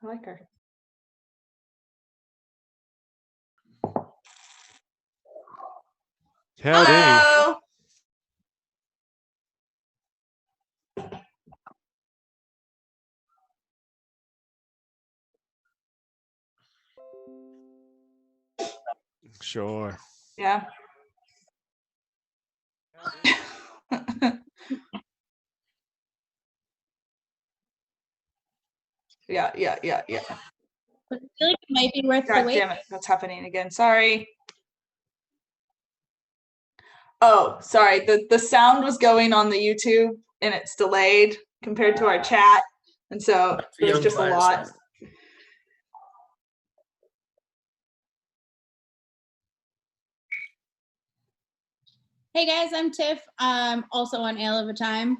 I like her. Howdy. Hello. Sure. Yeah. Yeah. I feel like it might be worth the God wait. damn it. That's happening again. Sorry. Oh, sorry. The sound was going on the YouTube and it's delayed compared to our chat. And so there's just a lot. Hey guys, I'm Tiff. I'm also on Ale of a Time.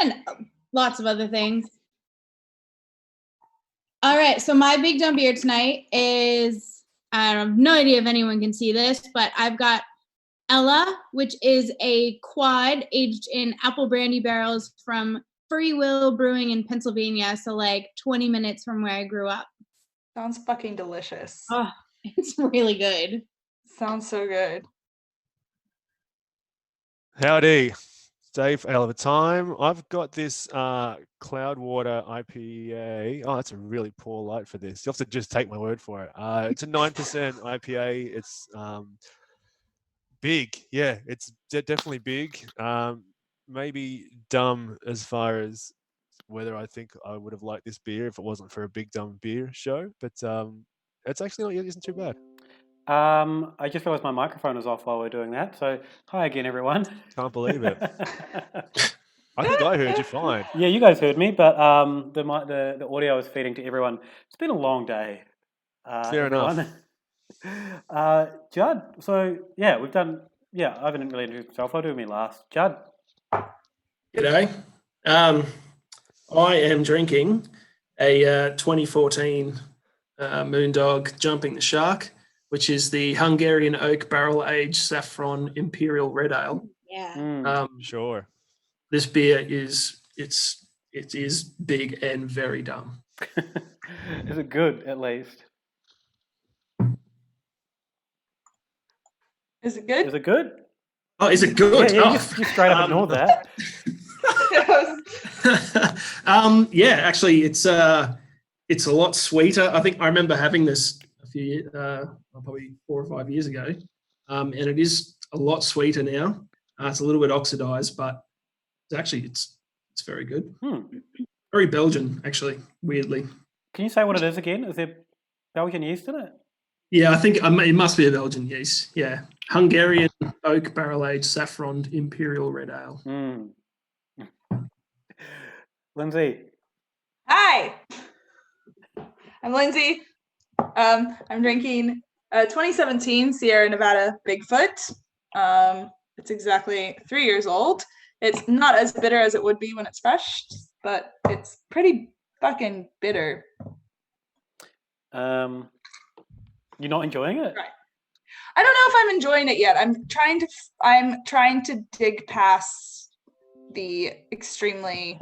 And lots of other things. All right, so my big dumb beer tonight is, I have no idea if anyone can see this, but I've got Ella, which is a quad aged in apple brandy barrels from Free Will Brewing in Pennsylvania, so like 20 minutes from where I grew up. Sounds fucking delicious. Oh, it's really good. Sounds so good. Howdy. Dave, Ale of a Time. I've got this Cloudwater IPA. Oh, that's a really poor light for this. You'll have to just take my word for it. It's a 9% IPA. It's big. Yeah, it's definitely big. Maybe dumb as far as whether I think I would have liked this beer if it wasn't for a big dumb beer show. But it's actually not, isn't too bad. I just realised my microphone was off while we are doing that. So, hi again, everyone. Can't believe it. I think I heard you fine. Yeah, you guys heard me, but the audio I was feeding to everyone. It's been a long day. Fair everyone. enough. Judd. So yeah, we've done. Yeah, I haven't really introduced myself. I'll do me last. Judd. G'day. I am drinking a 2014 Moondog Jumping the Shark, which is the Hungarian Oak Barrel Aged Saffron Imperial Red Ale. Yeah. Sure. This beer is big and very dumb. Is it good at least? Is it good? Is it good? Oh, is it good? Yeah, you straight up ignored that. Yeah, actually, it's a lot sweeter. I think I remember having this a few, probably 4 or 5 years ago, and it is a lot sweeter now. It's a little bit oxidized, but it's very good. Very Belgian, actually. Weirdly. Can you say what it is again? Is there Belgian yeast in it? Yeah, I think it must be a Belgian yeast. Yeah, Hungarian Oak Barrel Aged Saffron Imperial Red Ale. Lindsay. Hi, I'm Lindsay. I'm drinking 2017 Sierra Nevada Bigfoot. It's exactly 3 years old. It's not as bitter as it would be when it's fresh, but it's pretty fucking bitter. You're not enjoying it? Right. I don't know if I'm enjoying it yet. I'm trying to dig past the extremely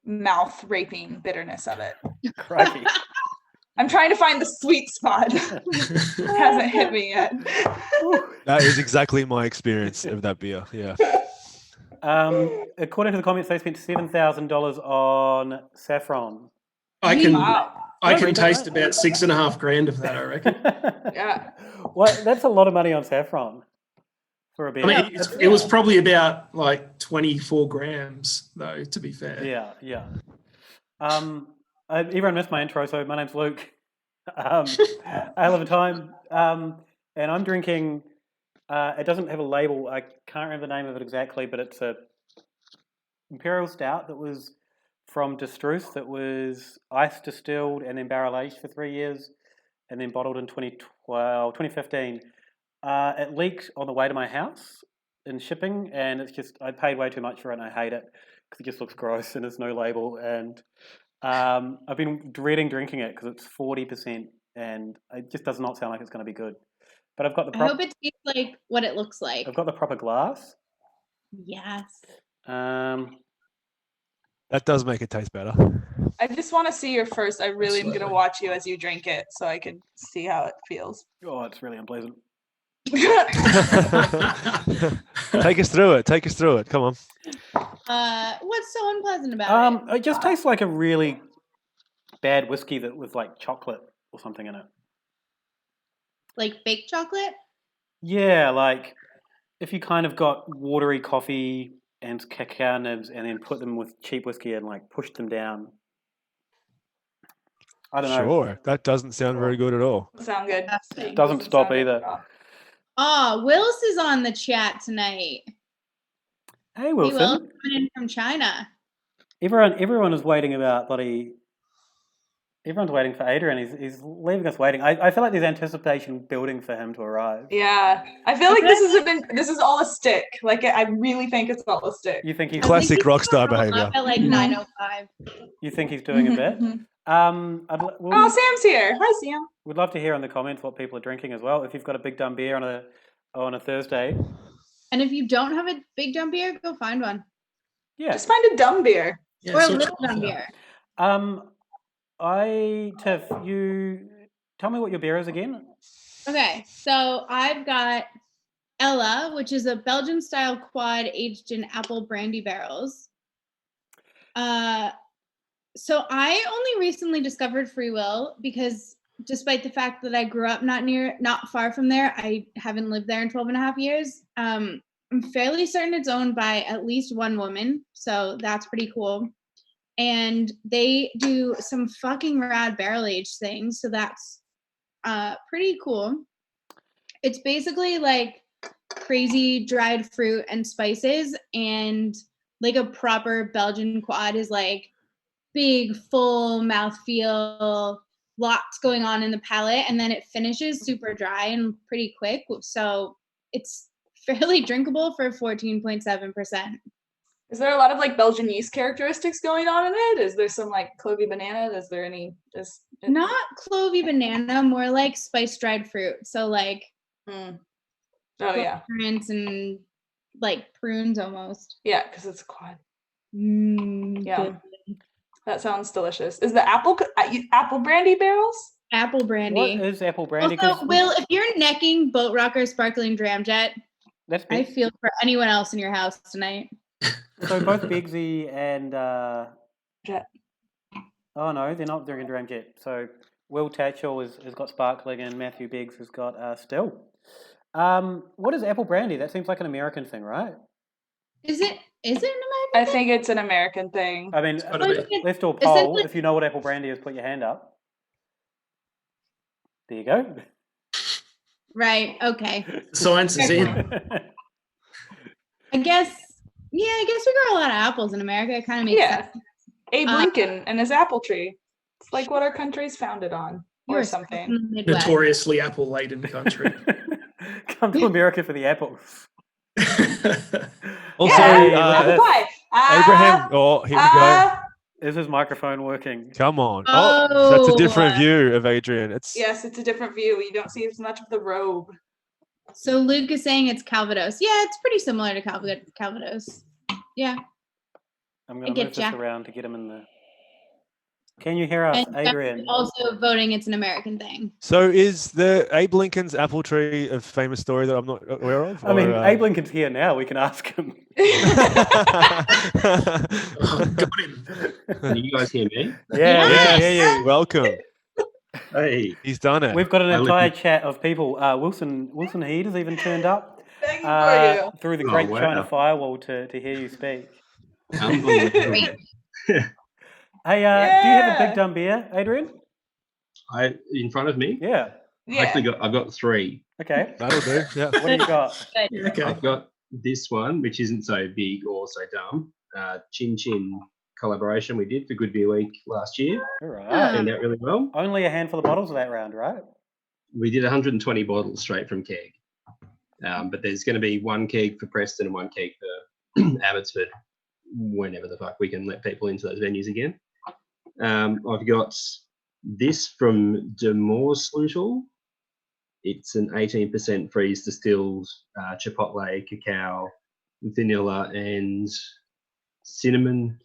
mouth raping bitterness of it. Crikey. I'm trying to find the sweet spot. It hasn't hit me yet. That is exactly my experience of that beer. Yeah. According to the comments, they spent $7,000 on saffron. I can Wow. taste about 6.5 grand of that, I reckon. Yeah. Well, that's a lot of money on saffron for a beer. I mean, it was probably about like 24 grams, though, to be fair. Yeah. Everyone missed my intro, so my name's Luke. Ale of a Time. And I'm drinking, it doesn't have a label, I can't remember the name of it exactly, but it's a Imperial Stout that was from Distruce, that was ice distilled and then barrel aged for 3 years and then bottled in 2015. It leaked on the way to my house in shipping, and it's just, I paid way too much for it and I hate it because it just looks gross and there's no label. And I've been dreading drinking it because it's 40% and it just does not sound like it's going to be good. But I've got the I hope it tastes like what it looks like. I've got the proper glass. Yes. That does make it taste better. I just want to see your first. I really am going to Absolutely. watch you as you drink it so I can see how it feels. Oh, it's really unpleasant. Take us through it. Take us through it. Come on. What's so unpleasant about it? It just tastes like a really bad whiskey that was like chocolate or something in it. Like fake chocolate? Yeah, like if you kind of got watery coffee and cacao nibs and then put them with cheap whiskey and like pushed them down. I don't know. Sure. That doesn't sound very good at all. Sound good. Disgusting. Doesn't stop sound good either. at all. Oh, Wills is on the chat tonight. Hey Hey, Will, Wilson. coming in from China. Everyone is waiting about bloody. Everyone's waiting for Adrian. He's leaving us waiting. I feel like there's anticipation building for him to arrive. Yeah, I feel like this is all a stick. Like I really think it's all a stick. You think he's Classic he's rock star gonna roll behavior. up At like Mhm. 9:05. you think he's doing a bit? Mhm. We'll- Oh, Sam's here. Hi, Sam. We'd love to hear in the comments what people are drinking as well. If you've got a big dumb beer on a Thursday, And if you don't have a big dumb beer, go find one. yeah. Just find a dumb beer. Yeah, Or a sort little of, dumb yeah. beer. Tiff, you tell me what your beer is again. Okay, so I've got Ella, which is a Belgian style quad aged in apple brandy barrels. So I only recently discovered Free Will because despite the fact that I grew up not far from there, I haven't lived there in 12 and a half years. I'm fairly certain it's owned by at least one woman, so that's pretty cool. And they do some fucking rad barrel aged things, so that's pretty cool. It's basically like crazy dried fruit and spices, and like a proper Belgian quad is like big, full mouthfeel, lots going on in the palate, and then it finishes super dry and pretty quick. So it's fairly drinkable for 14.7%. Is there a lot of like Belgian yeast characteristics going on in it? Is there some like clovey banana? Is there any? Not clovey banana, more like spice dried fruit. So like Mm. Oh yeah, currants and like prunes almost. yeah, because it's a quad. Yeah, Good. that sounds delicious. Is the apple brandy barrels? Apple brandy. What is apple brandy? Also, 'Cause Will, if you're necking Boat Rocker Sparkling Dramjet, that's I big. feel for anyone else in your house tonight. So both Bigsy and Jet. oh no, they're not drinking Dramjet. So Will Tatchell has got sparkling and Matthew Biggs has got still. What is apple brandy? That seems like an American thing, right? Is it an American? I think it's an American thing. I mean, gotta be. let's do a Is poll. it- If you know what apple brandy is, put your hand up. There you go. Right. Okay. Science is in. I guess we grow a lot of apples in America. It kind of makes Yeah. sense. Abe Uh, Lincoln and his apple tree. It's like what our country's founded on, You're or a something. from the Midwest. Notoriously apple laden country. Come to America for the apples. Also, Yeah, uh, apple pie. Abraham. Oh, here we go. Is his microphone working? Come on. Oh, that's a different Oh. view of Adrian. It's Yes, it's a different view. You don't see as much of the robe. So Luke is saying it's Calvados. Yeah, it's pretty similar to Calvados. Yeah. I'm I going to get move this ya. around to get him in the. Can you hear us, And Jeff Adrian? is also voting it's an American thing. so. Is the Abe Lincoln's apple tree a famous story that I'm not aware of? I mean, or, Abe Lincoln's here now. We can ask him. Oh, got him. Can you guys hear me? Yeah, we can hear you. Welcome. Hey. He's done it. We've got an I live entire in- chat of people. Wilson Heed has even turned up Begging for you. through the Oh, Great wow. China Firewall to hear you speak. Unbelievable. Great. Hey, do you have a Yeah. big dumb beer, Adrian? In front of me, Yeah. Yeah. I've got three. Okay. That'll do. Yeah. What do you got? Yeah, okay. I've got this one, which isn't so big or so dumb. Chin Chin collaboration we did for Good Beer Week last year. All right. Turned out really well. Only a handful of bottles of that round, right? We did 120 bottles straight from keg. But there's going to be one keg for Preston and one keg for Abbotsford whenever the fuck we can let people into those venues again. I've got this from De Moorsleutel. It's an 18% freeze distilled chipotle, cacao, vanilla, and cinnamon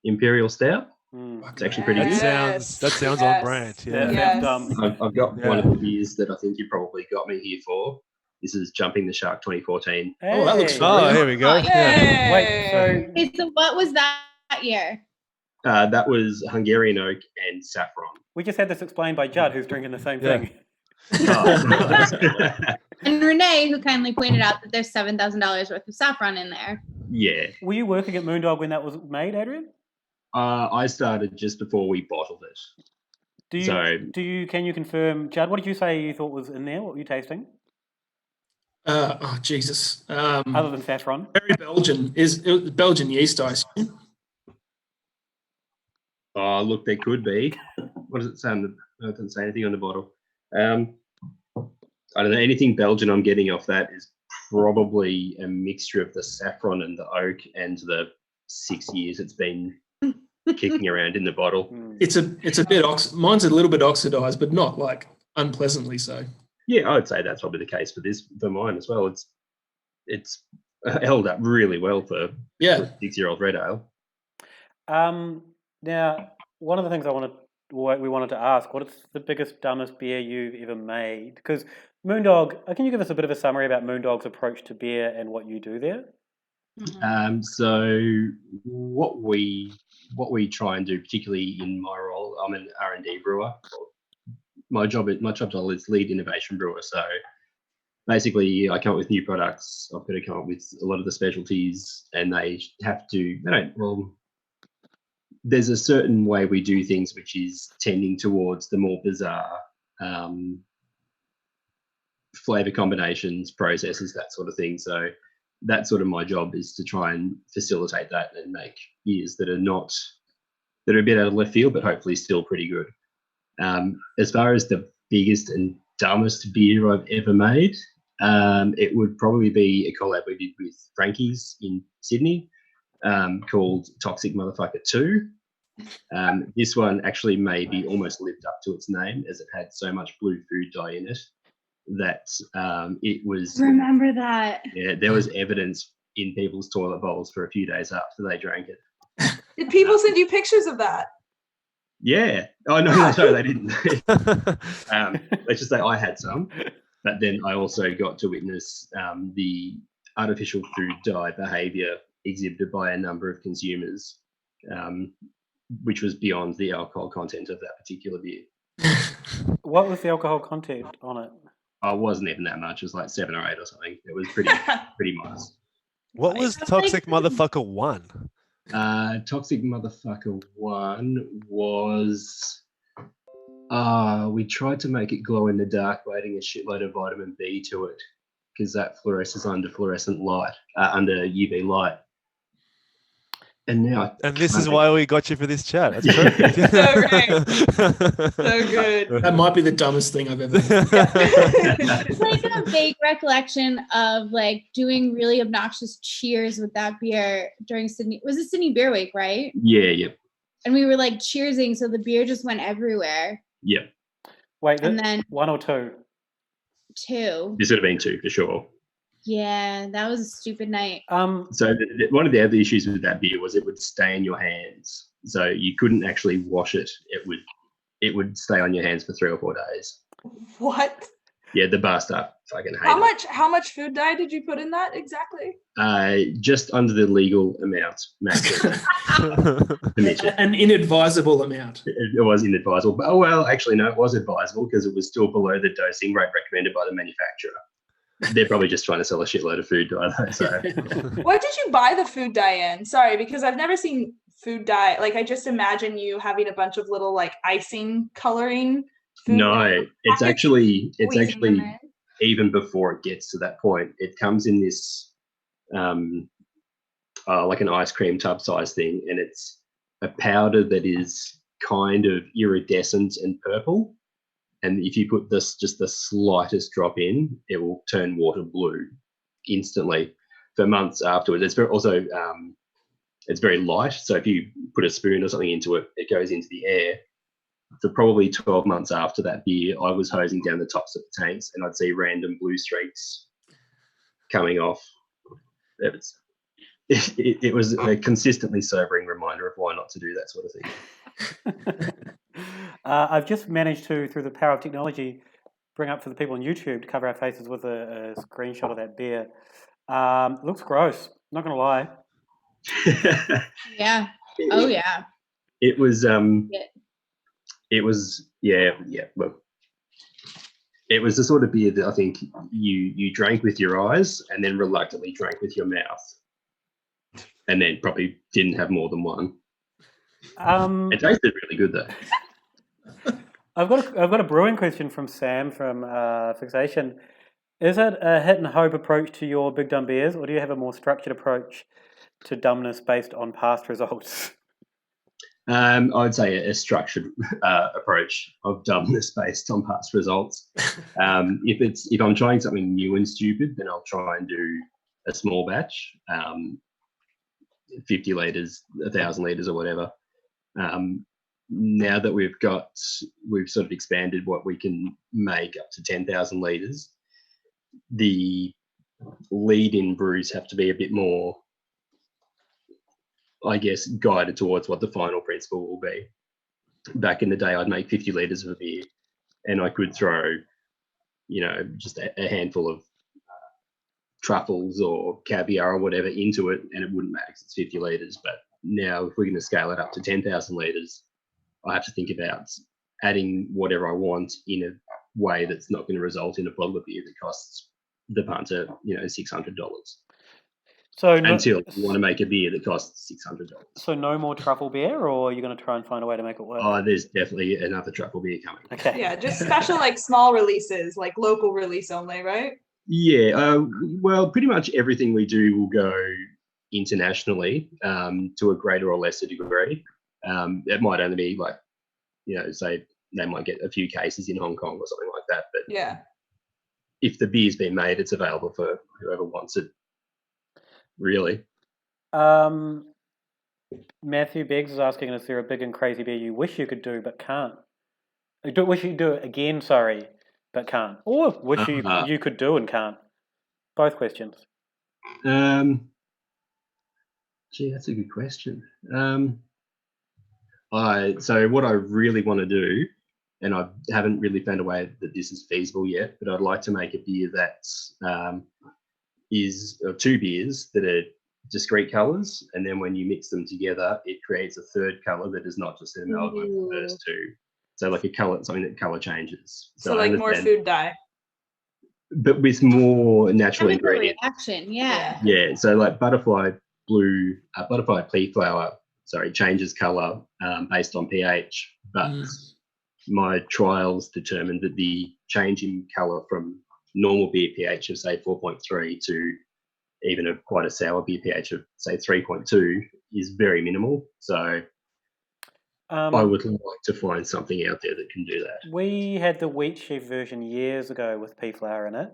Imperial Stout. Mm. It's actually pretty That good. sounds on Yes. brand. Yeah, Yeah. Yes. I've got one Yeah. of the beers that I think you probably got me here for. This is Jumping the Shark 2014. Oh, that looks Hey. familiar. Oh, here we go. Oh, Yeah. Wait, so Okay, so what was that year? That was Hungarian oak and saffron. we just had this explained by Judd, who's drinking the same Yeah. thing. Oh, And Renee, who kindly pointed out that there's $7,000 worth of saffron in there. yeah. Were you working at Moondog when that was made, Adrian? I started just before we bottled it. Can you confirm, Judd, what did you say you thought was in there? What were you tasting? Oh, Jesus. Other than saffron? Very Belgian. It was Belgian yeast, I assume. Oh, look, there could be. What does it say? It doesn't say anything on the bottle. I don't know. Anything Belgian I'm getting off that is probably a mixture of the saffron and the oak and the 6 years it's been kicking around in the bottle. Hmm. It's a bit mine's a little bit oxidized, but not like unpleasantly so. Yeah, I would say that's probably the case for mine as well. It's held up really well for Yeah. a 6-year-old red ale. Now, one of the things we wanted to ask, what is the biggest, dumbest beer you've ever made? Because Moondog, can you give us a bit of a summary about Moondog's approach to beer and what you do there? So what we try and do, particularly in my role, I'm an R&D brewer. My job title is lead innovation brewer. So basically, I come up with new products. I've got to come up with a lot of the specialties, and there's a certain way we do things which is tending towards the more bizarre flavor combinations, processes, that sort of thing. So that's sort of my job, is to try and facilitate that and make beers that are a bit out of left field, but hopefully still pretty good. As far as the biggest and dumbest beer I've ever made, it would probably be a collab we did with Frankie's in Sydney, called Toxic Motherfucker 2. This one actually maybe almost lived up to its name, as it had so much blue food dye in it that it was... Remember that. Yeah, there was evidence in people's toilet bowls for a few days after they drank it. Did people send you pictures of that? Yeah. Oh, no, they didn't. Let's just say I had some, but then I also got to witness the artificial food dye behaviour exhibited by a number of consumers, which was beyond the alcohol content of that particular beer. What was the alcohol content on it? I wasn't even that much. It was like 7 or 8 or something. It was pretty modest. What was Toxic Motherfucker 1? Toxic Motherfucker 1 was... we tried to make it glow in the dark by adding a shitload of vitamin B to it, because that fluoresces under fluorescent light, under UV light. And now... And this is why we got you for this chat. That's perfect. So great. So good. That might be the dumbest thing I've ever done. It's like a vague recollection of like doing really obnoxious cheers with that beer during Sydney. Was it Sydney Beer Week, right? Yeah. And we were like cheersing, so the beer just went everywhere. Yep. Wait, And then 1 or 2? 2. This would have been 2 for sure. Yeah, that was a stupid night. So one of the other issues with that beer was it would stay in your hands. So you couldn't actually wash it. It would stay on your hands for 3 or 4 days. What? Yeah, the bar staff fucking hate it. How much food dye did you put in that exactly? Just under the legal amount, maximum permission. An inadvisable amount. It was inadvisable. But, well, actually, no, it was advisable because it was still below the dosing rate recommended by the manufacturer. They're probably just trying to sell a shitload of food dye, though. So. What did you buy the food dye in? Sorry, because I've never seen food dye. Like, I just imagine you having a bunch of little like icing coloring. No, it's actually squeezing them in. even before it gets to that point. It comes in this like an ice cream tub size thing, and it's a powder that is kind of iridescent and purple. And if you put just the slightest drop in, it will turn water blue instantly for months afterwards. It's it's very light. So if you put a spoon or something into it, it goes into the air. For probably 12 months after that beer, I was hosing down the tops of the tanks and I'd see random blue streaks coming off. It it was a consistently sobering reminder of why not to do that sort of thing. I've just managed to, through the power of technology, bring up for the people on YouTube to cover our faces with a screenshot of that beer. Looks gross. Not going to lie. Yeah. Oh yeah. It was Yeah. it was look, it was the sort of beer that I think you drank with your eyes and then reluctantly drank with your mouth, and then probably didn't have more than one. It tasted really good though. I've got a brewing question from Sam from Fixation. Is it a hit and hope approach to your Big Dumb beers, or do you have a more structured approach to dumbness based on past results? I would say a structured approach of dumbness based on past results. If I'm trying something new and stupid, then I'll try and do a small batch, 50 litres, 1,000 litres or whatever. Now that we've sort of expanded what we can make up to 10,000 litres, the lead-in brews have to be a bit more, I guess, guided towards what the final principle will be. Back in the day, I'd make 50 litres of a beer and I could throw, just a handful of truffles or caviar or whatever into it and it wouldn't matter because it's 50 litres. But now if we're going to scale it up to 10,000 litres, I have to think about adding whatever I want in a way that's not going to result in a bottle of beer that costs the punter, $600. So until you want to make a beer that costs $600. So no more truffle beer, or are you going to try and find a way to make it work? Oh, there's definitely another truffle beer coming. Okay. Yeah, just special small releases, local release only, right? Yeah, well, pretty much everything we do will go internationally to a greater or lesser degree. It might only be say they might get a few cases in Hong Kong or something like that. But yeah, if the beer's been made, it's available for whoever wants it. Really. Matthew Beggs is asking, is there a big and crazy beer you wish you could do but can't? Wish you could do it again, sorry, but can't. Or wish you could do and can't. Both questions. Gee, that's a good question. So what I really want to do, and I haven't really found a way that this is feasible yet, but I'd like to make a beer that's two beers that are discrete colours, and then when you mix them together, it creates a third colour that is not just an amalgam of the first two. So like something that colour changes. So more food dye. But with more natural ingredients. Reaction, yeah. Yeah, so like butterfly pea flower, changes colour based on pH, but my trials determined that the change in colour from normal beer pH of say 4.3 to even quite a sour beer pH of say 3.2 is very minimal. So I would like to find something out there that can do that. We had the wheat sheaf version years ago with pea flour in it.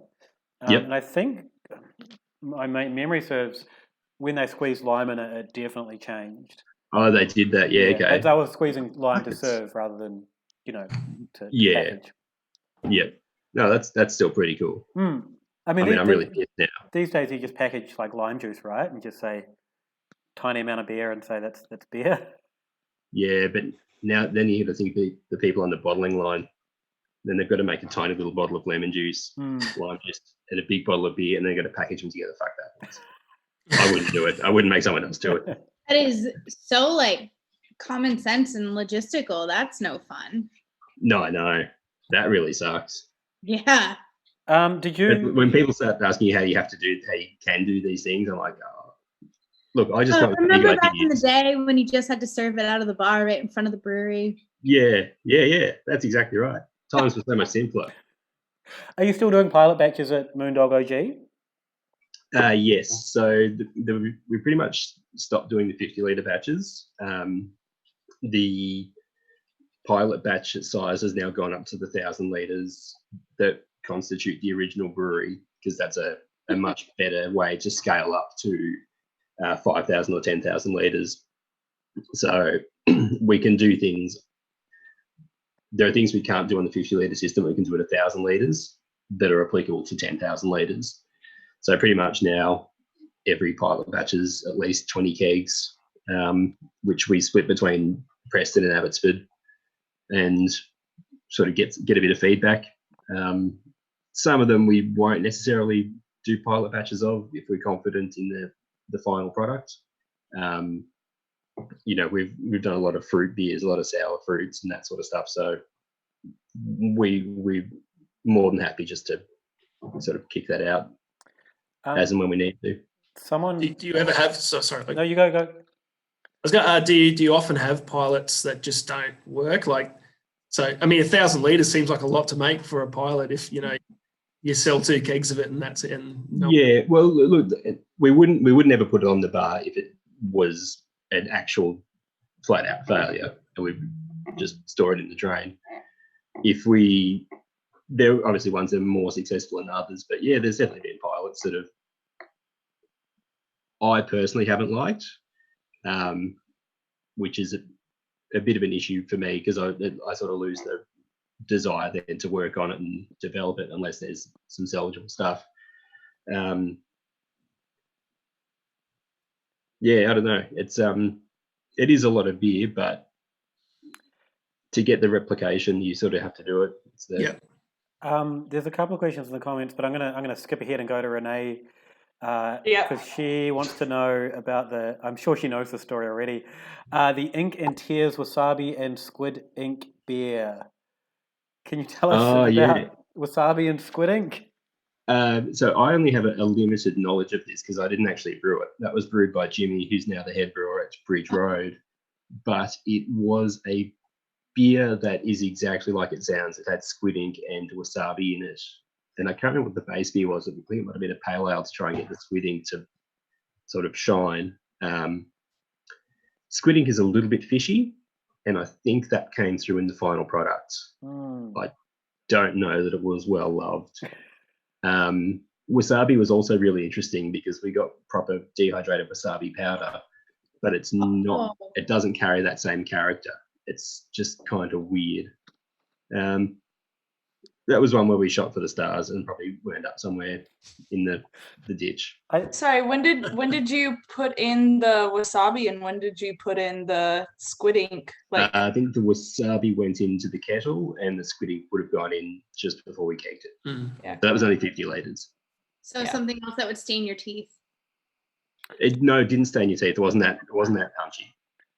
Yep. And I think my memory serves, when they squeezed lime in it, it definitely changed. Oh, they did that, yeah. Okay. They were squeezing lime to serve rather than, to package. Yeah. No, that's still pretty cool. I mean, I'm really pissed now. These days you just package lime juice, right? And just say tiny amount of beer and say that's beer. Yeah, but then you got to think the people on the bottling line, then they've got to make a tiny little bottle of lemon juice, lime juice, and a big bottle of beer, and they've got to package them together. Fuck that. I wouldn't do it. I wouldn't make someone else do it. That is so common sense and logistical. That's no fun. No, I know. That really sucks. Yeah. Did you? When people start asking you how you can do these things, I'm like, oh, look, I just got remember back in the day when you just had to serve it out of the bar right in front of the brewery. Yeah. That's exactly right. Times were so much simpler. Are you still doing pilot batches at Moondog OG? Yes. So we pretty much stopped doing the 50-litre batches. The pilot batch size has now gone up to the 1,000 litres that constitute the original brewery, because that's a much better way to scale up to 5,000 or 10,000 litres. So we can do things. There are things we can't do on the 50-litre system. We can do it 1,000 litres that are applicable to 10,000 litres. So pretty much now, every pilot batch is at least 20 kegs, which we split between Preston and Abbotsford, and sort of get a bit of feedback. Some of them we won't necessarily do pilot batches of if we're confident in the final product. We've done a lot of fruit beers, a lot of sour fruits and that sort of stuff. So we're more than happy just to sort of kick that out as and when we need to. Do you ever have? Sorry. No, you go. I was going. Do you often have pilots that just don't work? Like, so I mean, 1,000 litres seems like a lot to make for a pilot. If you sell 2 kegs of it and that's it. And Yeah, well, look, we would never put it on the bar if it was an actual flat out failure, and we just store it in the drain. There are obviously ones that are more successful than others, but yeah, there's definitely been pilots that I personally haven't liked, which is a bit of an issue for me because I sort of lose the desire then to work on it and develop it unless there's some salvageable stuff. I don't know. It is a lot of beer, but to get the replication, you sort of have to do it. There's a couple of questions in the comments, but I'm gonna skip ahead and go to Renee because she wants to know about I'm sure she knows the story already. The Ink and Tears Wasabi and Squid Ink beer. Can you tell us about Wasabi and Squid Ink? So I only have a limited knowledge of this because I didn't actually brew it. That was brewed by Jimmy, who's now the head brewer at Bridge Road. But it was a beer that is exactly like it sounds. It had squid ink and wasabi in it. And I can't remember what the base beer was. I think it might have been a pale ale to try and get the squid ink to sort of shine. Squid ink is a little bit fishy, and I think that came through in the final product. I don't know that it was well loved. Wasabi was also really interesting because we got proper dehydrated wasabi powder, but it's not. It doesn't carry that same character. It's just kind of weird. That was one where we shot for the stars and probably wound up somewhere in the ditch. Sorry, when did you put in the wasabi and when did you put in the squid ink? I think the wasabi went into the kettle and the squid ink would have gone in just before we caked it. Yeah. So that was only 50 litres. So something else that would stain your teeth. It didn't stain your teeth. It wasn't that punchy.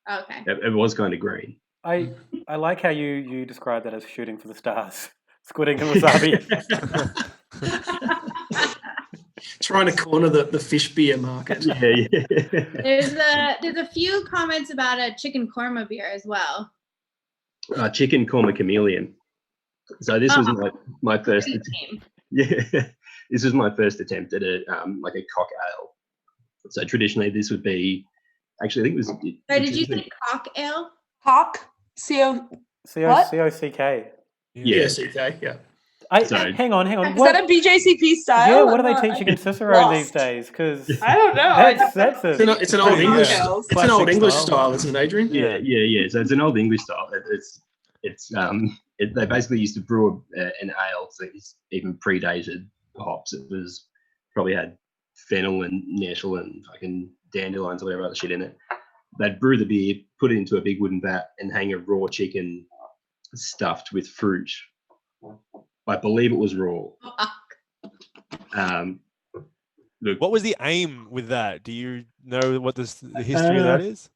Okay. It was kind of green. I like how you described that as shooting for the stars. Squid ink and wasabi. Trying to corner the fish beer market. Yeah. There's a few comments about a chicken korma beer as well. Chicken korma chameleon. So this was my first. This was my first attempt at a like a cock ale. So traditionally this would be, actually I think it was. Sorry, did you say cock ale? Cock? C-O-C-K. Yeah, CK, yeah. Hang on. Is that a BJCP style? Yeah, what are they teaching in Cicero these days? Because I don't know. It's an old English. Style. It's an old English style, isn't it, Adrian? Yeah. So it's an old English style. They basically used to brew an ale that even predated hops. It was probably had fennel and nettle and fucking dandelions or whatever other shit in it. They'd brew the beer, put it into a big wooden vat, and hang a raw chicken stuffed with fruit. I believe it was raw. Look, What was the aim with that? Do you know what the history of that is?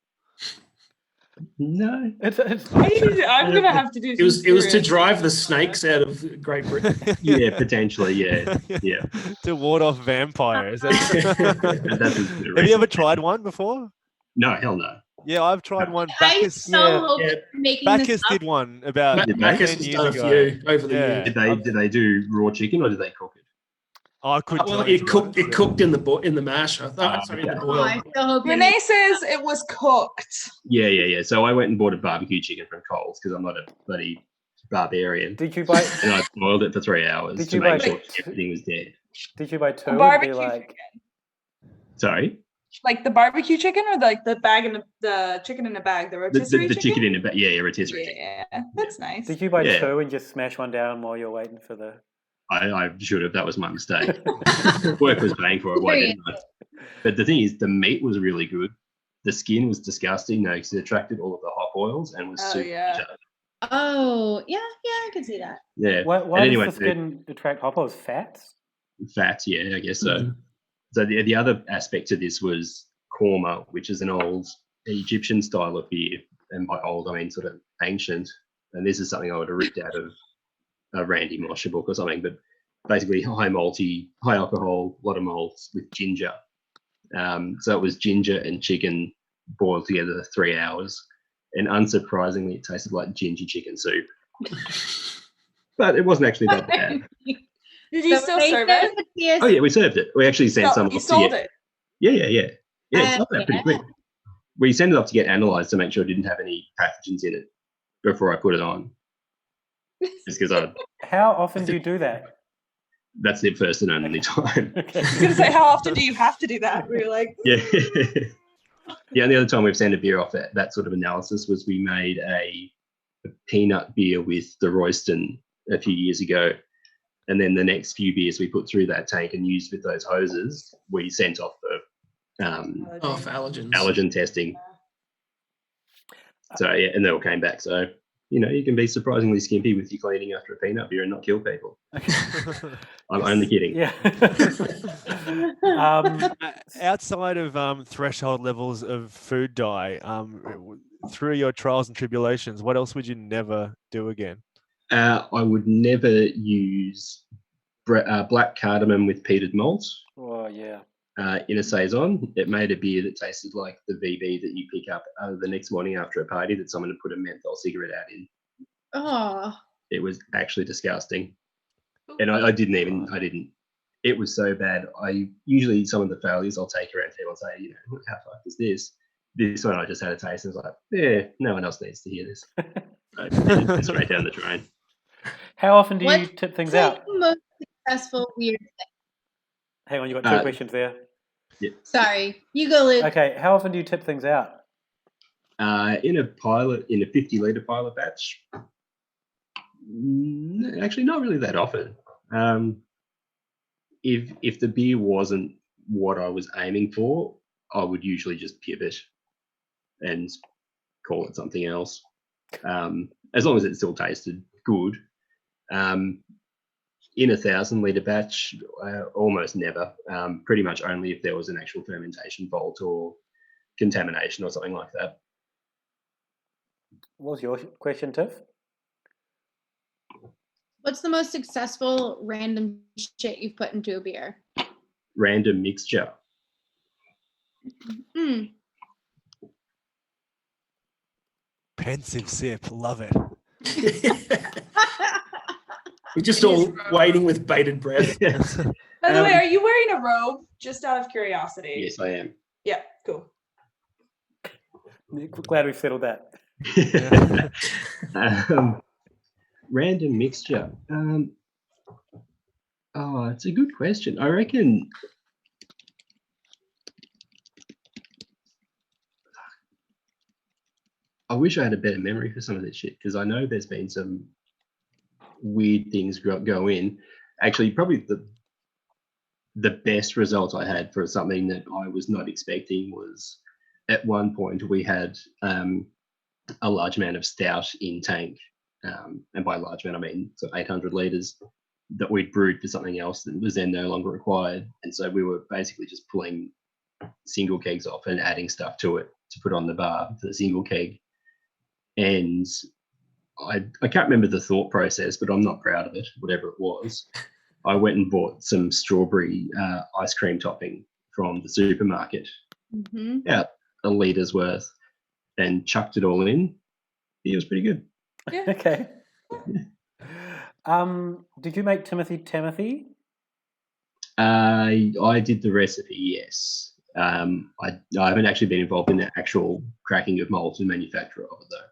No. I'm gonna have to do. It was to drive the snakes out of Great Britain. Yeah, potentially. Yeah. To ward off vampires. That's Have you ever tried one before? No, hell no. Yeah, I've tried one. I Bacchus, so hope you're making this Bacchus up. did one about Bacchus 10 has years done a ago. few over the Yeah. years. Did they do raw chicken or did they cook it? I couldn't Well, tell you, it to be cooked. honest, It cooked in the mash. I thought. Sorry, in the Oh, boil. I so hope you're Renee says it was cooked. Yeah. So I went and bought a barbecue chicken from Coles because I'm not a bloody barbarian. did you buy? And I boiled it for 3 hours Did to you make buy- sure everything was dead. Did you buy two? A and be barbecue like, chicken. Sorry? Like the barbecue chicken or like the bag in the chicken in a bag, the The rotisserie chicken in a bag. Yeah, rotisserie chicken. Yeah, that's nice. did you buy Yeah. two and just smash one down while you're waiting for the? I should have. That was my mistake. Work was paying for it. Why didn't I? But the thing is, the meat was really good. The skin was disgusting, though, because it attracted all of the hop oils and was Oh, super yeah. bitter. Oh, yeah, I can see that. Yeah. Why And does anyway, the skin attract hoppos? Fats? fats, yeah, I guess so. Mhm. So the other aspect to this was korma, which is an old Egyptian style of beer. And by old, I mean sort of ancient. And this is something I would have ripped out of a Randy Mosher book or something, but basically high malty, high alcohol, a lot of malts with ginger. So it was ginger and chicken boiled together for 3 hours. And unsurprisingly, it tasted like ginger chicken soup. But it wasn't actually that bad. Did you still serve it? Oh, yeah, we served it. We actually sent some You off to sold get, it. Yeah, it sold out pretty yeah. quick. We sent it off to get analysed to make sure it didn't have any pathogens in it before I put it on. Just because How often do you do that? that's the first and only time. Okay. I was gonna say, how often do you have to do that? We were like, Yeah. The only other time we've sent a beer off that sort of analysis was we made a peanut beer with the Royston a few years ago. And then the next few beers we put through that tank and used with those hoses, we sent off the Oh, for allergens. allergen testing. So, yeah, and they all came back. So, you can be surprisingly skimpy with your cleaning after a peanut beer and not kill people. I'm only kidding. Yeah. Outside of threshold levels of food dye, through your trials and tribulations, what else would you never do again? I would never use black cardamom with peated malt Oh, yeah. in a saison. It made a beer that tasted like the VB that you pick up the next morning after a party that someone had put a menthol cigarette out in. Oh, It was actually disgusting. And I didn't. It was so bad. I usually, some of the failures I'll take around people and say, how fucked is this? This one I just had a taste and was like, yeah, no one else needs to hear this. So, it's straight down the drain. How often do you What's tip things like out? the most successful weird thing? Hang on, you got two Uh, questions there. Sorry, you go, Luke. Okay, how often do you tip things out? In a 50-litre pilot batch, actually not really that often. If the beer wasn't what I was aiming for, I would usually just pivot and call it something else. As long as it still tasted good. In a 1,000-litre batch, almost never. Pretty much only if there was an actual fermentation fault or contamination or something like that. What was your question, Tiff? What's the most successful random shit you've put into a beer? Random mixture. Mm. Pensive sip, love it. We're just all waiting with bated breath. by the way, are you wearing a robe? Just out of curiosity. Yes, I am. Yeah, cool. Glad we've settled that. Random mixture. It's a good question. I reckon. I wish I had a better memory for some of this shit because I know there's been some weird things go in. Actually, probably the best result I had for something that I was not expecting was at one point we had a large amount of stout in tank. And by large amount, I mean so 800 litres that we'd brewed for something else that was then no longer required. And so we were basically just pulling single kegs off and adding stuff to it to put on the bar for the single keg. And I can't remember the thought process, but I'm not proud of it, whatever it was. I went and bought some strawberry ice cream topping from the supermarket, Mm-hmm. about a litre's worth, and chucked it all in. It was pretty good. Yeah. Okay. Did you make Timothy? I did the recipe, yes. I haven't actually been involved in the actual cracking of malt and manufacture of it, though.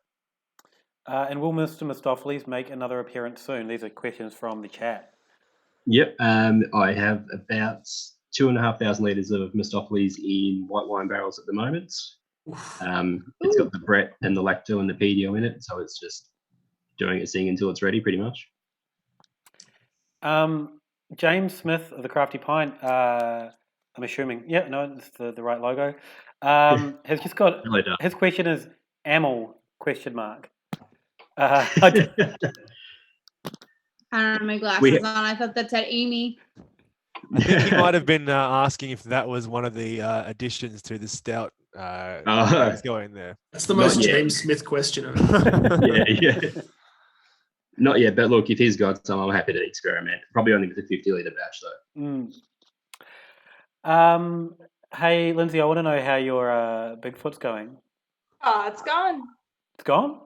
And will Mr. Mistopheles make another appearance soon? These are questions from the chat. Yep. I have about 2,500 litres of Mistopheles in white wine barrels at the moment. It's got the Brett and the Lacto and the PDO in it, so it's just doing its thing until it's ready, pretty much. James Smith of the Crafty Pint. I'm assuming. Yeah, no, it's the right logo. Has just got Really done. his question is Amel ? I I don't have my glasses We- on. I thought that said Amy. I think he might have been asking if that was one of the additions to the stout. Let's go in there. That's the Not most yet. James Smith question ever. yeah. Not yet, but look, if he's got some, I'm happy to experiment. Probably only with a 50-litre batch, though. Hey, Lindsay, I want to know how your Bigfoot's going. It's gone. It's gone?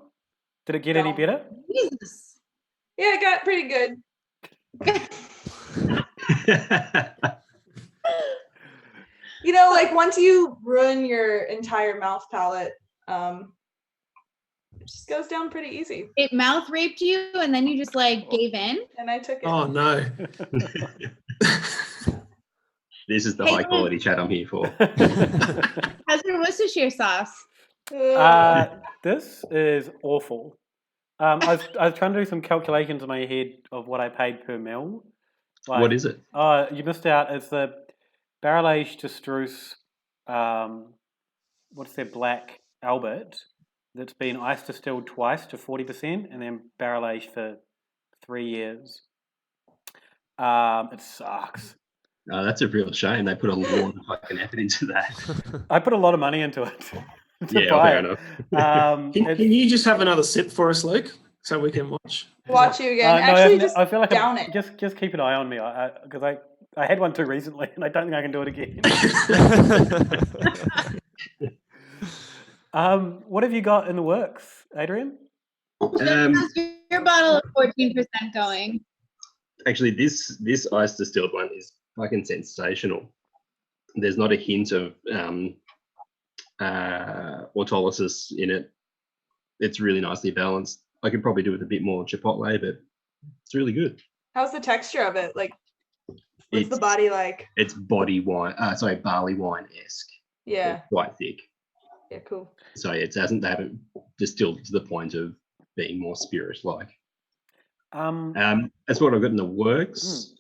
Did it get any Gone. better? Jesus. Yeah, it got pretty good. You know, like once you ruin your entire mouth palate, it just goes down pretty easy. It mouth raped you and then you just like gave in? And I took it. Oh no. This is the Hey, high quality chat I'm here for. How's your Worcestershire sauce? This is awful. I was trying to do some calculations in my head of what I paid per mil. What is it? Oh, you missed out. It's the barrel aged Struce. What's their black Albert that's been ice distilled twice to 40% and then barrel aged for 3 years. It sucks. That's a real shame. They put a lot of fucking effort into that. I put a lot of money into it. to Yeah, buy fair it. enough. Can you just have another sip for us, Luke, so we can watch? Watch you again. No, Actually, just I feel like down it. Just keep an eye on me, because I had one too recently, and I don't think I can do it again. What have you got in the works, Adrian? How's your bottle of 14% going? Actually, this ice distilled one is fucking sensational. There's not a hint of autolysis in it. It's really nicely balanced. I could probably do with a bit more chipotle, but it's really good. How's the texture of it? Like, what's the It's- body like? It's barley wine-esque. Yeah. It's quite thick. Yeah, cool. So they haven't distilled to the point of being more spirit-like. That's what I've got in the works.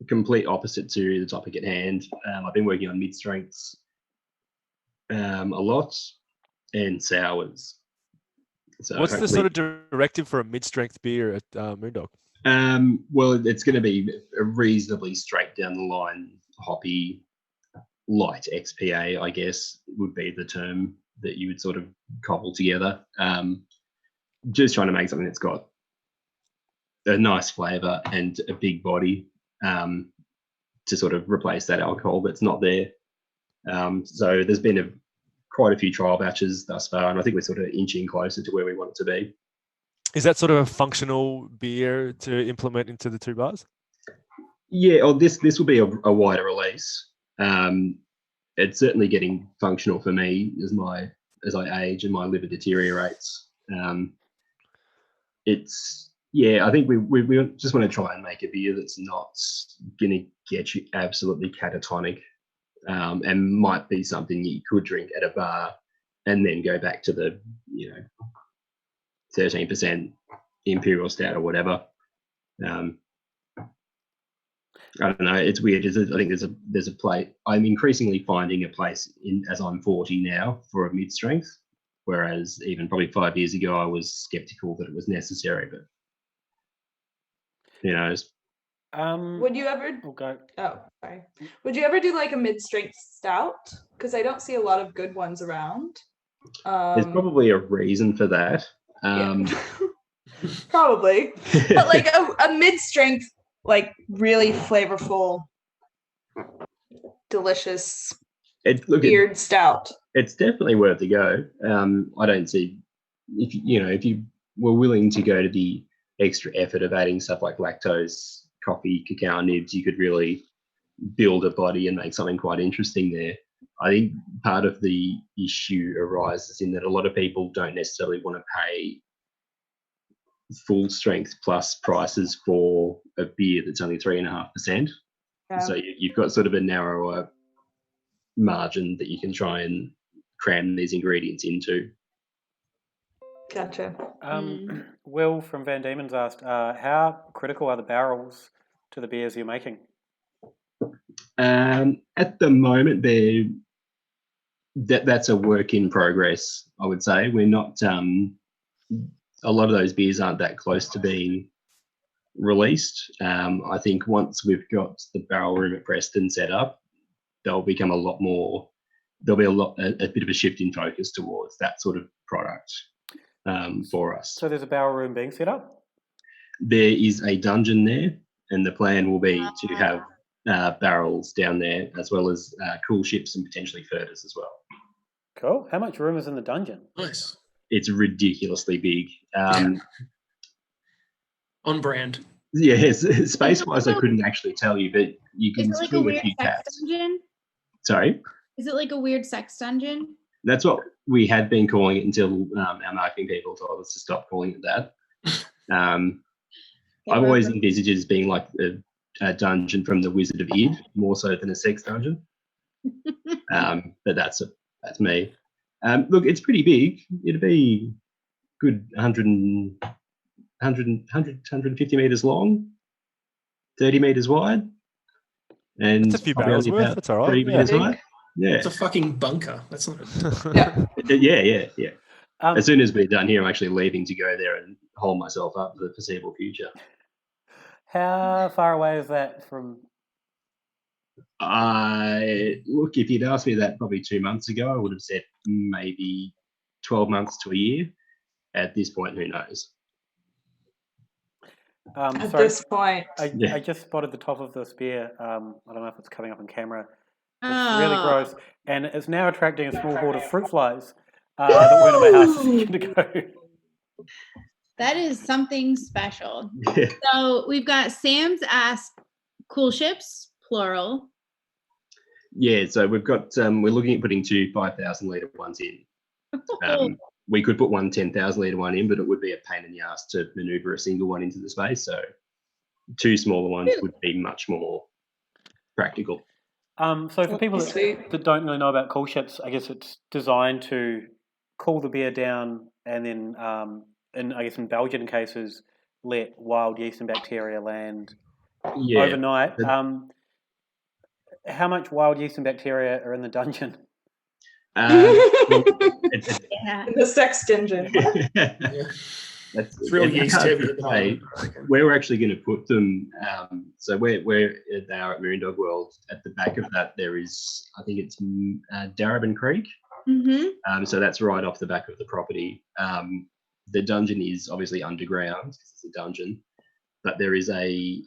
Complete opposite to the topic at hand. I've been working on mid-strengths a lot and sours. So What's the hopefully- sort of directive for a mid-strength beer at Moondog? Well, it's going to be a reasonably straight down the line, hoppy, light XPA, I guess, would be the term that you would sort of cobble together. Just trying to make something that's got a nice flavour and a big body to sort of replace that alcohol that's not there. So there's been quite a few trial batches thus far, and I think we're sort of inching closer to where we want it to be. Is that sort of a functional beer to implement into the 2 bars? Yeah, this will be a wider release. It's certainly getting functional for me as I age and my liver deteriorates. I think we just want to try and make a beer that's not going to get you absolutely catatonic, and might be something you could drink at a bar and then go back to the 13% imperial stout or whatever. I don't know. It's weird. I think there's a place. I'm increasingly finding a place as I'm 40 now for a mid-strength, whereas even probably 5 years ago I was skeptical that it was necessary. But who knows? Would you ever? Okay. Oh, sorry. Would you ever do like a mid-strength stout? Because I don't see a lot of good ones around. There's probably a reason for that. Yeah. Probably, but like a mid-strength, like really flavorful, delicious beard stout. It's definitely worth a go. I don't see if you were willing to go to the extra effort of adding stuff like lactose, coffee, cacao nibs, you could really build a body and make something quite interesting there. I think part of the issue arises in that a lot of people don't necessarily want to pay full strength plus prices for a beer that's only 3.5%. Yeah. So you've got sort of a narrower margin that you can try and cram these ingredients into. Gotcha. Will from Van Diemen's asked, how critical are the barrels to the beers you're making? At the moment, that's a work in progress. I would say we're not. A lot of those beers aren't that close to being released. I think once we've got the barrel room at Preston set up, they'll become a lot more. There'll be a bit of a shift in focus towards that sort of product for us. So there's a barrel room being set up? There is a dungeon there, and the plan will be to have barrels down there, as well as cool ships and potentially furters as well. Cool. How much room is in the dungeon? Nice. It's ridiculously big. On brand. Yes, space-wise, I couldn't actually tell you, but you Is can it like a swing a weird few sex taps. dungeon? Sorry? Is it like a weird sex dungeon? That's what we had been calling it until our marketing people told us to stop calling it that. I've always envisaged it as being like a dungeon from the Wizard of Id, more so than a sex dungeon. But that's me. Look, it's pretty big. It'd be good 150 meters long, 30 meters wide, and That's a few probably barrels only worth. about That's all right. 3 Yeah. meters high. Yeah. It's a fucking bunker. That's not. Yeah. Um, As soon as we're done here, I'm actually leaving to go there and hold myself up for the foreseeable future. how far away is that from? Look, if you'd asked me that probably 2 months ago, I would have said maybe 12 months to a year. At this point, who knows? At Sorry, this point. I just spotted the top of this beer. I don't know if it's coming up on camera. It's really gross, and it's now attracting a small horde of fruit flies that went in my house a second ago. That is something special. So we've got Sam's asked cool ships, plural. Yeah, so we've got we're looking at putting 2 5,000 litre ones in. We could put one 10,000 litre one in, but it would be a pain in the ass to manoeuvre a single one into the space. So 2 smaller ones would be much more practical. So for people Sweet. that don't really know about cool ships, I guess it's designed to cool the beer down, and then, in Belgian cases, let wild yeast and bacteria land Yeah, overnight. How much wild yeast and bacteria are in the dungeon? Yeah. The sex dungeon. It's real yeast heavy at the moment. Where we're actually going to put them, so where they are at Moondog World, at the back of that there is, I think it's Darebin Creek. Mm-hmm. So that's right off the back of the property. The dungeon is obviously underground because it's a dungeon, but there is a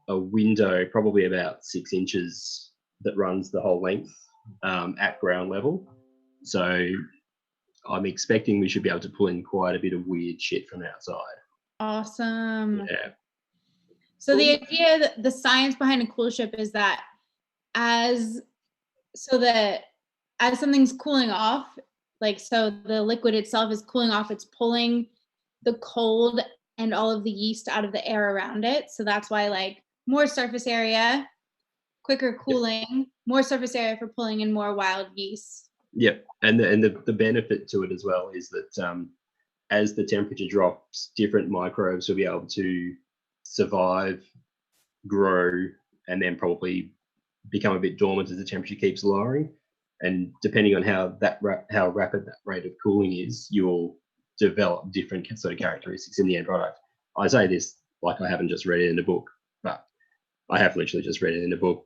window, probably about 6 inches, that runs the whole length at ground level. So I'm expecting we should be able to pull in quite a bit of weird shit from outside. Awesome. Yeah. So the idea, the science behind a cool ship is that as something's cooling off, like so the liquid itself is cooling off, it's pulling the cold and all of the yeast out of the air around it. So that's why like more surface area, quicker cooling, more surface area for pulling in more wild yeast. Yep. And the benefit to it as well is that as the temperature drops, different microbes will be able to survive, grow, and then probably become a bit dormant as the temperature keeps lowering. And depending on how rapid that rate of cooling is, you'll develop different sort of characteristics in the end product. I say this like I haven't just read it in a book, but I have literally just read it in a book.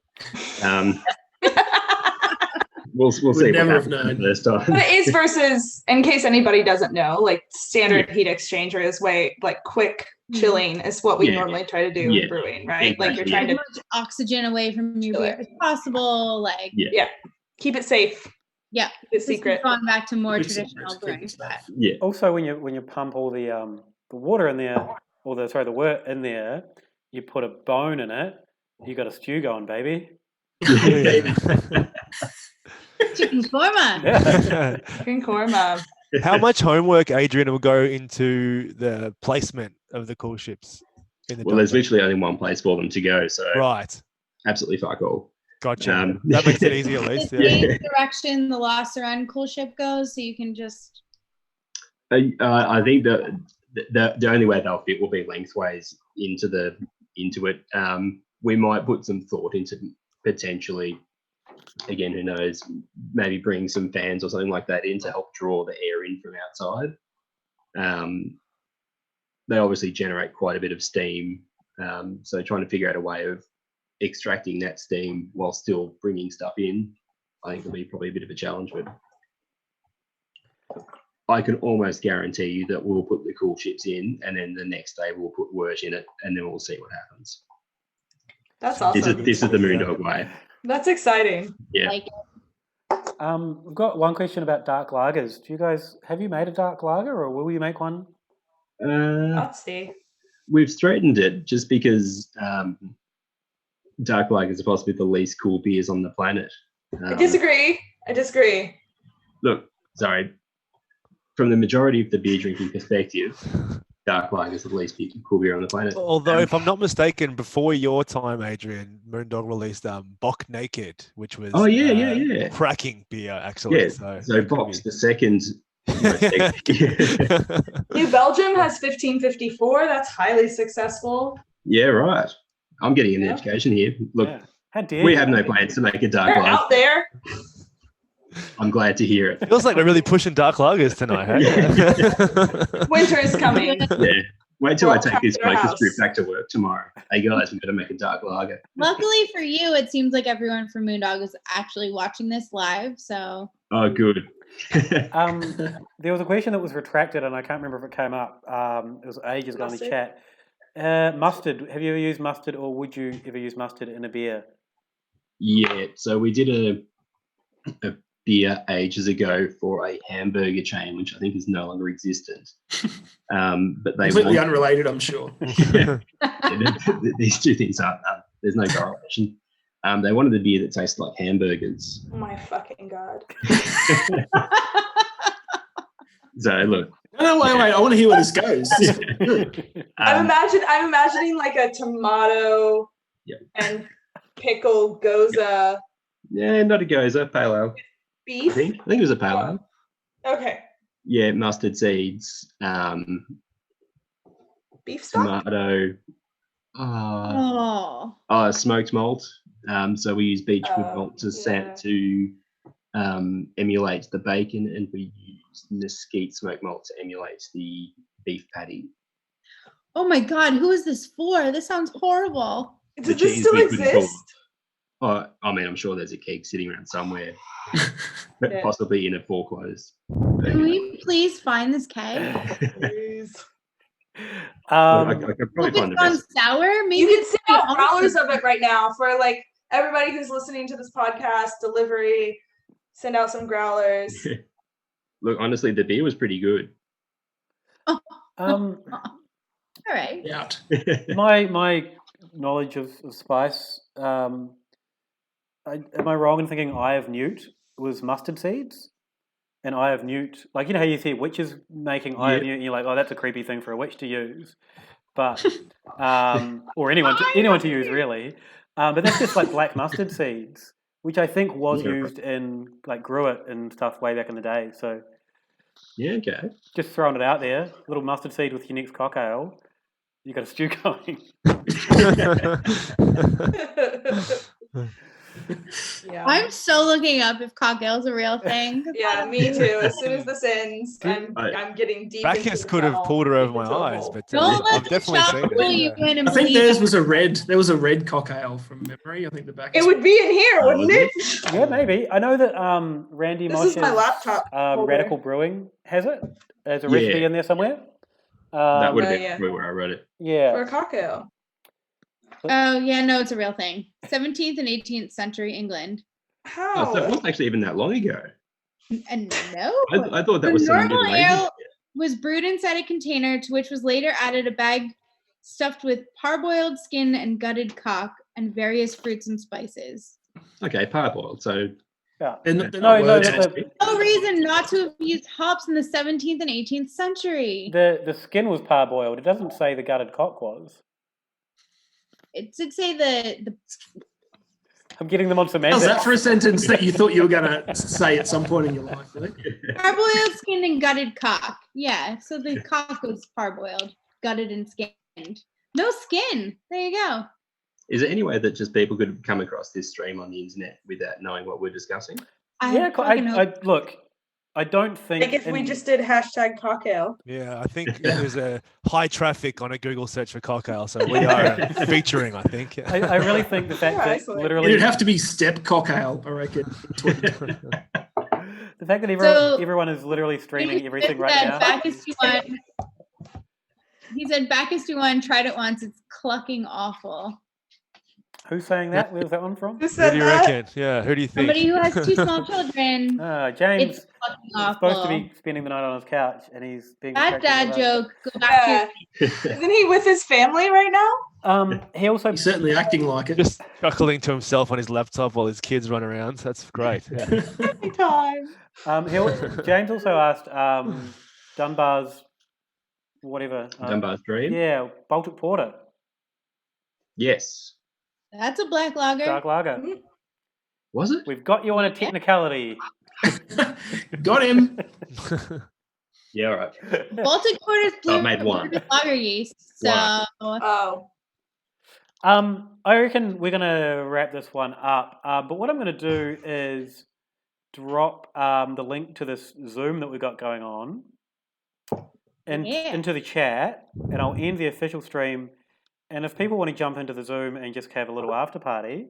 We'll see what happens the first time. But it is versus, in case anybody doesn't know, like standard heat exchanger is way like quick chilling is what we normally try to do in brewing, right? Exactly. Like you're trying As to much oxygen away from your beer as possible. Like keep it safe. Yeah. Keep it secret. Going back to more Keep some traditional secret brewing stuff. stuff. Yeah. Also, when you pump all the water in there, or the wort in there, you put a bone in it. You got a stew going, baby. Chicken korma. Yeah. Chicken korma. How much homework, Adrian, will go into the placement of the cool ships? Well, there's literally only one place for them to go, so right. Absolutely fuck all. Gotcha. That makes it easy at least. Yeah. The direction the Lost Around cool ship goes, so you can just. I think the only way they'll fit will be lengthways into the into it. We might put some thought into potentially, again, who knows, maybe bring some fans or something like that in to help draw the air in from outside. They obviously generate quite a bit of steam, so trying to figure out a way of extracting that steam while still bringing stuff in, I think will be probably a bit of a challenge, but I can almost guarantee you that we'll put the cool ships in, and then the next day we'll put Wort in it, and then we'll see what happens. That's This awesome. is the Moondog way. That's exciting. Yeah. Like, We've got one question about dark lagers. Have you made a dark lager, or will you make one? Let's see. We've straightened it just because dark lagers are possibly the least cool beers on the planet. I disagree. Look, sorry. From the majority of the beer drinking perspective, dark lager is the least cool beer on the planet. Although, if I'm not mistaken, before your time, Adrian, Moondog released Bock Naked, which was yeah. cracking beer, actually. Yeah, so Bock's the second. New Belgium has 1554. That's highly successful. Yeah, right. I'm getting an education here. Look, How dare we you? have no plans to make a dark They're lager. out there. I'm glad to hear it. Feels like we're really pushing dark lagers tonight, hey? Winter is coming. Yeah. Wait till I Well, take this back to the focus house. trip back to work tomorrow. Hey guys, we've got to make a dark lager. luckily for you, it seems like everyone from Moondog is actually watching this live. So Oh, good. There was a question that was retracted, and I can't remember if it came up. It was ages ago in the Mustard? chat. Mustard. Have you ever used mustard, or would you ever use mustard in a beer? Yeah, so we did a beer ages ago for a hamburger chain, which I think is no longer existent. But they Completely want, unrelated, I'm sure. these two things aren't. There's no correlation. They wanted a beer that tasted like hamburgers. Oh my fucking god. So look, No, wait. I want to hear where this goes. I'm imagining like a tomato Yep. and pickle goza yeah, not a goza, pale ale. I beef. think it was a pale ale. Okay. Yeah, mustard seeds, Beef stock? tomato, smoked malt. So we use beechwood malt to emulate the bacon, and we use mesquite smoked malt to emulate the beef patty. oh my god, who is this for? This sounds horrible. Does The this cheese still we couldn't call exist? Oh, I mean, I'm sure there's a keg sitting around somewhere, but Yeah. possibly in a foreclosed. Can we please find this keg? Please. I could probably Hope find the it's gone recipe. sour. Maybe You can it's send the out growlers opposite. of it right now for like everybody who's listening to this podcast, delivery. Send out some growlers. Look, honestly, the beer was pretty good. Um, All right. Out. my knowledge of spice. Am I wrong in thinking Eye of Newt was mustard seeds? And Eye of Newt, like, you know how you see witches making Eye of Newt, and you're like, oh, that's a creepy thing for a witch to use, but or anyone to use really. But that's just like black mustard seeds, which I think was Yeah. used in like Gruit and stuff way back in the day. So Yeah, okay. just throwing it out there, little mustard seed with your next cocktail, you got a stew going. Yeah. I'm so looking up if cocktail's a real thing. 'cause I Yeah, don't- me too. As soon as this ends, I'm getting deep. into Bacchus the could have well, pulled her over deep my into a eyes, hole. but Don't I've let the definitely shop seen pull it. you in and I think believe theirs it. was a red. There was a red cock ale from memory. I think the back. It would be in here, Oh, wouldn't was it? Yeah, maybe. I know that Randy This is my Mosh's laptop holder. Radical Brewing has it. There's a Yeah. recipe in there somewhere. That would have been yeah. probably where I wrote it. For Yeah. a cocktail. Oh yeah, no, it's a real thing. 17th and 18th century England. How? Oh, so it wasn't actually even that long ago. And no, I thought that the was some normal Middle Ages. ale was brewed inside a container to which was later added a bag stuffed with parboiled skin and gutted cock and various fruits and spices. Okay, parboiled. So Yeah. They're No, not no, words. the- No reason not to have used hops in the 17th and 18th century. The skin was parboiled. It doesn't say the gutted cock was. It did say the I'm getting them on How's semantics. that for a sentence that you thought you were going to say at some point in your life? Really? parboiled skin and gutted cock. Yeah, so the cock was parboiled, gutted and skinned. No skin. There you go. Is there any way that just people could come across this stream on the internet without knowing what we're discussing? Yeah, look, I don't think. Like if we just did hashtag cocktail. Yeah, I think there's a high traffic on a Google search for cocktail, so we are featuring, I think. I really think the fact that Excellent. literally It'd have to be step cocktail, I reckon. the fact that everyone is literally streaming everything right now. He said Bacchus D1 tried it once. It's clucking awful. Who's saying that? Where's that one from? Who Who said do you that? reckon? Yeah, who do you think? Somebody who has 2 small children. James It's fucking is supposed to awful. be spending the night on his couch, and he's being Bad distracted dad by that. joke. Go back to Isn't he with his family right now? He also He's certainly acting like it. Just chuckling to himself on his laptop while his kids run around. That's great. Yeah. Time. James also asked Dunbar's whatever. Dunbar's Dream? Yeah, Baltic Porter, Yes. That's a black lager. dark lager. Was it? We've got you on a technicality. Got him. Yeah, all right. Baltic Porter's blue I've made one. lager yeast. So Oh. I reckon we're gonna wrap this one up. But what I'm gonna do is drop the link to this Zoom that we've got going on into the chat, and I'll end the official stream. And if people want to jump into the Zoom and just have a little after party,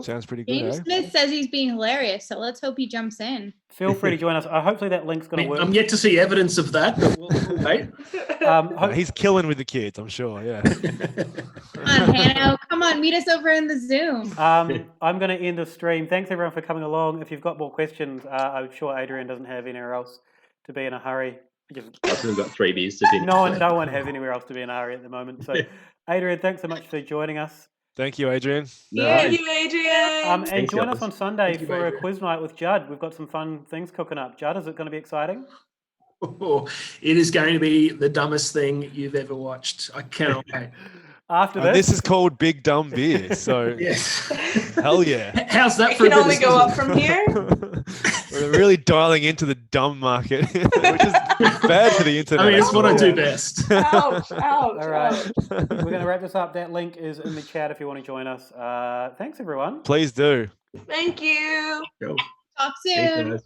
Sounds pretty good. James Eh? Smith says he's being hilarious, so let's hope he jumps in. feel free to join us. Hopefully that link's going to work. I'm yet to see evidence of that. But we'll wait. He's killing with the kids, I'm sure. Yeah. Come on, Hanno. Come on, meet us over in the Zoom. I'm going to end the stream. Thanks everyone for coming along. If you've got more questions, I'm sure Adrian doesn't have anywhere else to be in a hurry. I've still got 3 beers to finish. No one has anywhere else to be in a hurry at the moment. So, Adrian, thanks so much for joining us. Thank you, Adrian. Thank you, Adrian. And Thanks, join guys. us on Sunday Thank you, for a Adrian. quiz night with Judd. We've got some fun things cooking up. Judd, is it going to be exciting? Oh, it is going to be the dumbest thing you've ever watched. I cannot wait. After And this, this is called Big Dumb Beer. So, Yes. hell yeah. How's that It for a can bit only of go up sizzle? from here. We're really dialing into the dumb market, which is bad for the internet. I mean, it's what I Yeah. do best. Ouch, ouch, all right, ouch. we're going to wrap this up. That link is in the chat if you want to join us. Thanks, everyone. Please do. Thank you. Cool. Talk Thanks, soon. guys.